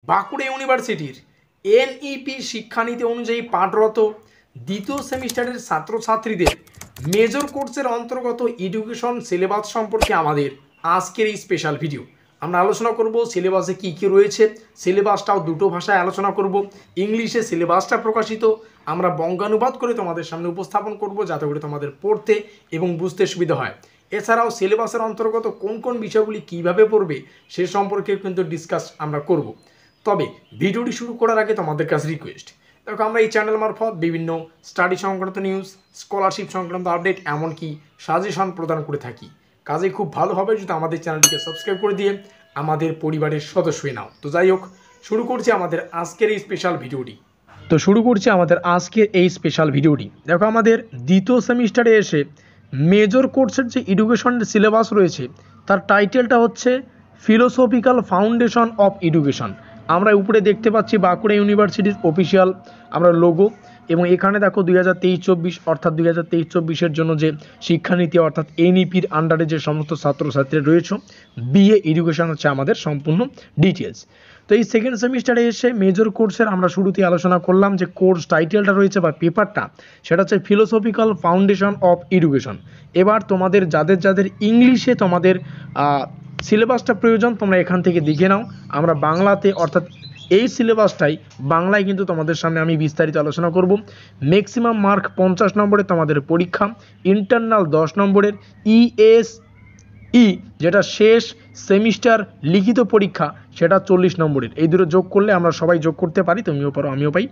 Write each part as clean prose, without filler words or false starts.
বাঁকুড়া ইউনিভার্সিটির এনইপি শিক্ষানীতি অনুযায়ী পাঠরত দ্বিতীয় সেমিস্টারের ছাত্রছাত্রীদের মেজর কোর্সের অন্তর্গত এডুকেশন সিলেবাস সম্পর্কে আমাদের আজকের এই স্পেশাল ভিডিও। আমরা আলোচনা করব সিলেবাসে কী কী রয়েছে, সিলেবাসটাও দুটো ভাষায় আলোচনা করব। ইংলিশে সিলেবাসটা প্রকাশিত, আমরা বঙ্গানুবাদ করে তোমাদের সামনে উপস্থাপন করব যাতে করে তোমাদের পড়তে এবং বুঝতে সুবিধা হয়। এছাড়াও সিলেবাসের অন্তর্গত কোন কোন বিষয়গুলি কীভাবে পড়বে সে সম্পর্কে কিন্তু ডিসকাস আমরা করব। তবে ভিডিওটি শুরু করার আগে তোমাদের কাছে রিকোয়েস্ট, দেখো আমরা এই চ্যানেল মারফত বিভিন্ন স্টাডি সংক্রান্ত নিউজ, স্কলারশিপ সংক্রান্ত আপডেট, এমনকি সাজেশন প্রদান করে থাকি। কাজে খুব ভালো হবে যদি আমাদের চ্যানেলটিকে সাবস্ক্রাইব করে দিয়ে আমাদের পরিবারের সদস্য হয়ে নাও। তো যাই হোক, শুরু করছি আমাদের আজকের এই স্পেশাল ভিডিওটি। দেখো আমাদের দ্বিতীয় সেমিস্টারে এসে মেজর কোর্সের যে এডুকেশনের সিলেবাস রয়েছে তার টাইটেলটা হচ্ছে ফিলোসফিক্যাল ফাউন্ডেশন অফ এডুকেশন। আমরা উপরে দেখতে পাচ্ছি বাঁকুড়া ইউনিভার্সিটির অফিসিয়াল আমরা লোগো, এবং এখানে দেখো 2023-24 অর্থাৎ 2023-24 জন্য যে শিক্ষানীতি অর্থাৎ এনইপির আন্ডারে যে সমস্ত ছাত্রছাত্রী রয়েছে বিএ এডুকেশন হচ্ছে আমাদের সম্পূর্ণ ডিটেলস। তো এই সেকেন্ড সেমিস্টারে এসে মেজর কোর্সের আমরা শুরুতেই আলোচনা করলাম যে কোর্স টাইটেলটা রয়েছে বা পেপারটা, সেটা হচ্ছে ফিলোসফিক্যাল ফাউন্ডেশন অফ এডুকেশন। এবার তোমাদের যাদের ইংলিশে তোমাদের সিলেবাসটা প্রয়োজন তোমরা এখান থেকে দেখে নাও। আমরা বাংলাতে অর্থাৎ এই সিলেবাসটাই বাংলায় কিন্তু তোমাদের সামনে আমি বিস্তারিত আলোচনা করব। ম্যাক্সিমাম মার্ক 50 নম্বরের তোমাদের পরীক্ষা, ইন্টারনাল 10 নম্বরের, ইএসই যেটা শেষ সেমিস্টার লিখিত পরীক্ষা সেটা 40 নম্বরের। এই দুটো যোগ করলে আমরা সবাই যোগ করতে পারি, তুমিও পারো আমিও পাই,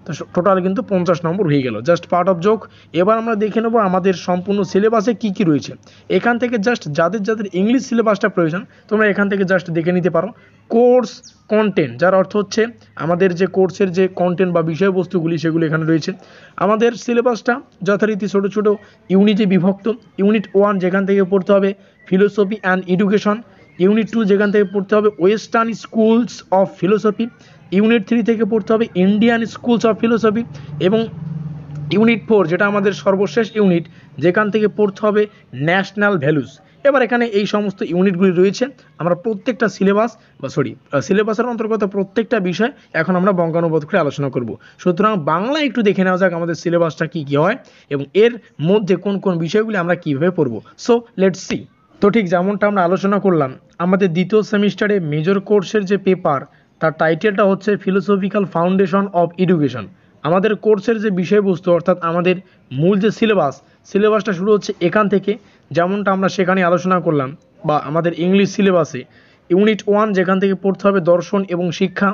তো টোটাল কিন্তু 50 নম্বর হয়ে গেল, জাস্ট পার্ট অফ যোগ। এবার আমরা দেখে নেব আমাদের সম্পূর্ণ সিলেবাসে কি কি রয়েছে। এখান থেকে জাস্ট যাদের ইংলিশ সিলেবাসটা প্রয়োজন তোমরা এখান থেকে জাস্ট দেখে নিতে পারো। কোর্স কন্টেন্ট, যার অর্থ হচ্ছে আমাদের যে কোর্সের যে কন্টেন্ট বা বিষয়বস্তুগুলি সেগুলো এখানে রয়েছে। আমাদের সিলেবাসটা যথারীতি ছোটো ছোটো ইউনিটে বিভক্ত। ইউনিট 1 যেখান থেকে পড়তে হবে ফিলোসফি অ্যান্ড এডুকেশন, ইউনিট 2 যেখান থেকে পড়তে হবে western schools of philosophy, unit 3 থেকে পড়তে হবে ইন্ডিয়ান স্কুলস অফ ফিলোসফি, এবং ইউনিট 4 যেটা আমাদের সর্বশেষ ইউনিট যেখান থেকে পড়তে হবে ন্যাশনাল ভ্যালুস। এবার এখানে এই সমস্ত ইউনিটগুলি রয়েছে। আমরা প্রত্যেকটা সিলেবাসের অন্তর্গত প্রত্যেকটা বিষয় এখন আমরা বঙ্গানুবাদ করে আলোচনা করব। সুতরাং বাংলা একটু দেখে নেওয়া যাক আমাদের সিলেবাসটা কী কী হয় এবং এর মধ্যে কোন কোন বিষয়গুলি আমরা কীভাবে পড়ব। So let's see. তো ঠিক যেমনটা আমরা আলোচনা করলাম, আমাদের দ্বিতীয় সেমিস্টারে মেজর কোর্সের যে পেপার তার টাইটেলটা হচ্ছে ফিলোসফিক্যাল ফাউন্ডেশন অফ এডুকেশন। আমাদের কোর্সের যে বিষয়বস্তু অর্থাৎ আমাদের মূল যে সিলেবাসটা শুরু হচ্ছে এখান থেকে, যেমনটা আমরা সেখানে আলোচনা করলাম। বা আমাদের ইংলিশ সিলেবাসে ইউনিট 1 যেখান থেকে পড়তে হবে দর্শন এবং শিক্ষা,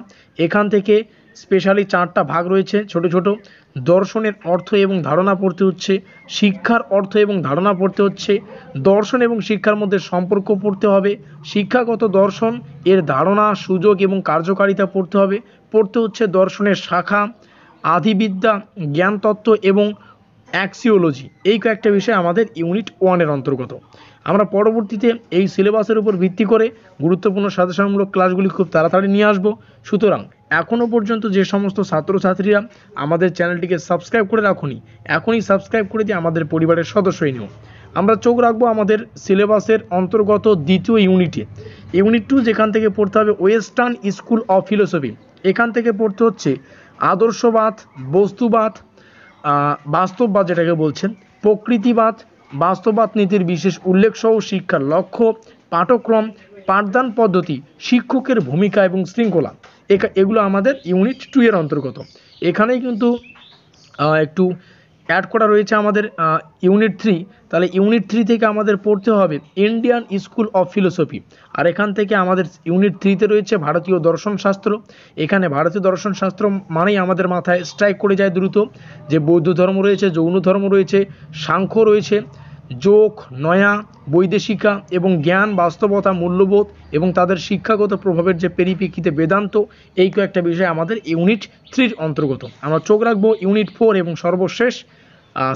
এখান থেকে স্পেশালি 4টা ভাগ রয়েছে ছোট ছোট। দর্শনের অর্থ এবং ধারণা পড়তে হচ্ছে, শিক্ষার অর্থ এবং ধারণা পড়তে হচ্ছে, দর্শন এবং শিক্ষার মধ্যে সম্পর্ক পড়তে হবে, শিক্ষাগত দর্শন এর ধারণা, সুযোগ এবং কার্যকারিতা পড়তে হচ্ছে দর্শনের শাখা, আধিবিদ্যা, জ্ঞানতত্ত্ব এবং অ্যাক্সিওলজি। এই কয়েকটা বিষয় আমাদের ইউনিট 1-এর অন্তর্গত। আমরা পরবর্তীতে এই সিলেবাসের উপর ভিত্তি করে গুরুত্বপূর্ণ সাজেশনমূলক ক্লাসগুলি খুব তাড়াতাড়ি নিয়ে আসবো। সুতরাং এখনও পর্যন্ত যে সমস্ত ছাত্রছাত্রীরা আমাদের চ্যানেলটিকে সাবস্ক্রাইব করে রাখুনি, এখনই সাবস্ক্রাইব করে দিয়ে আমাদের পরিবারের সদস্য হয়ে নিও। আমরা চোখ রাখবো আমাদের সিলেবাসের অন্তর্গত দ্বিতীয় ইউনিটে, ইউনিট 2 যেখান থেকে পড়তে হবে ওয়েস্টার্ন স্কুল অফ ফিলোসফি। এখান থেকে পড়তে হচ্ছে আদর্শবাদ, বস্তুবাদ, বাস্তববাদ যেটাকে বলছেন, প্রকৃতিবাদ, বাস্তববাদ নীতির বিশেষ উল্লেখ সহ শিক্ষার লক্ষ্য, পাঠ্যক্রম, পাঠদান পদ্ধতি, শিক্ষকের ভূমিকা এবং শৃঙ্খলা। এগুলো আমাদের ইউনিট 2-এর অন্তর্গত। এখানেই কিন্তু একটু অ্যাড করা রয়েছে আমাদের ইউনিট 3। তাহলে ইউনিট 3 থেকে আমাদের পড়তে হবে ইন্ডিয়ান স্কুল অফ ফিলোসফি। আর এখান থেকে আমাদের ইউনিট 3-তে রয়েছে ভারতীয় দর্শনশাস্ত্র। এখানে ভারতীয় দর্শনশাস্ত্র মানেই আমাদের মাথায় স্ট্রাইক করে যায় দ্রুত যে বৌদ্ধ ধর্ম রয়েছে, জৈন ধর্ম রয়েছে, সাংখ্য রয়েছে, যোগ, নয়া, বৈদেশিকা এবং জ্ঞান, বাস্তবতা, মূল্যবোধ এবং তাদের শিক্ষাগত প্রভাবের যে পরিপ্রেক্ষিতে বেদান্ত। এই কয়েকটা বিষয় আমাদের ইউনিট 3-র অন্তর্গত। আমরা চোখ রাখবো ইউনিট 4 এবং সর্বশেষ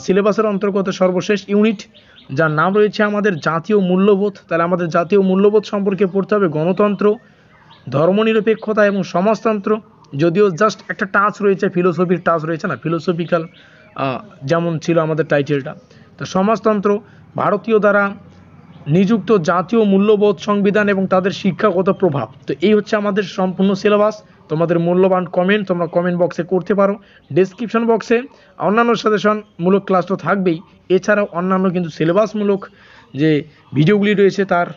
সিলেবাসের অন্তর্গত সর্বশেষ ইউনিট, যার নাম রয়েছে আমাদের জাতীয় মূল্যবোধ। তাহলে আমাদের জাতীয় মূল্যবোধ সম্পর্কে পড়তে হবে গণতন্ত্র, ধর্মনিরপেক্ষতা এবং সমাজতন্ত্র। যদিও জাস্ট একটা টাচ রয়েছে, ফিলোসফির টাচ রয়েছে না, ফিলোসফিক্যাল যেমন ছিল আমাদের টাইটেলটা। তো সমাজতন্ত্র, ভারতীয় দ্বারা নিযুক্ত জাতীয় মূল্যবোধ, সংবিধান এবং তাদের শিক্ষাগত প্রভাব। তো এই হচ্ছে আমাদের সম্পূর্ণ সিলেবাস। তোমাদের মূল্যবান কমেন্ট তোমরা কমেন্ট বক্সে করতে পারো। ডেসক্রিপশন বক্সে অন্যান্য সাজেশনমূলক ক্লাস তো থাকবেই, এছাড়াও অন্যান্য কিন্তু সিলেবাসমূলক যে ভিডিওগুলি রয়েছে তার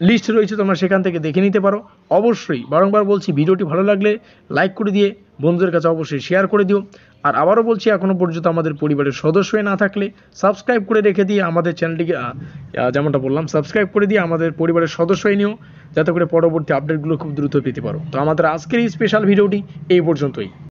লিস্ট রয়েছে, তোমরা সেখান থেকে দেখে নিতে পারো। অবশ্যই বারংবার বলছি, ভিডিওটি ভালো লাগলে লাইক করে দিয়ে বন্ধুদের কাছে অবশ্যই শেয়ার করে দিও। আর আবারও বলছি, এখনও পর্যন্ত আমাদের পরিবারের সদস্য হয়ে না থাকলে সাবস্ক্রাইব করে রেখে দিয়ে আমাদের চ্যানেলটিকে যেমনটা বললাম সাবস্ক্রাইব করে দিয়ে আমাদের পরিবারের সদস্য হয়ে নিও, যাতে করে পরবর্তী আপডেটগুলো খুব দ্রুত পেতে পারো। তো আমাদের আজকের এই স্পেশাল ভিডিওটি এই পর্যন্তই।